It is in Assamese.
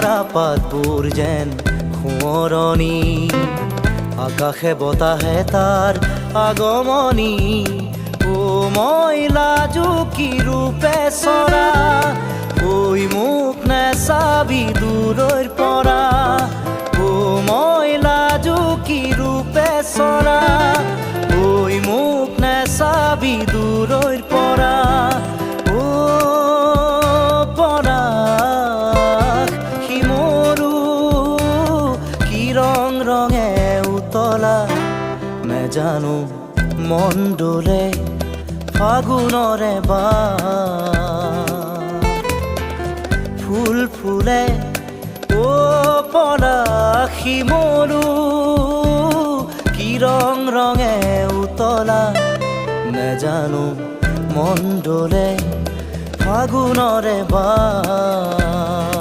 মৰা পাতবোৰ যেন সোঁৱৰণি, আকাশে বতাহে তাৰ আগমনি। ও মই লাজো কি ৰূপে চৰা, ঐ মোক নেচাবি দূৰৈৰ পৰা। ও মই লাজো কি ৰূপে চৰা, ঐ মোক নেচাবি দূৰৈৰ পৰা। ও পৰাগ শিমৰু কি ৰং ৰঙে উতলা, নেজানো মন ডোলে ফাগুনৰে বান। ফুল ফুলে ও পৰাগ শিমৰু কি ৰং ৰঙে উতলা, নেজানো মন ডোলে ফাগুনৰে বান।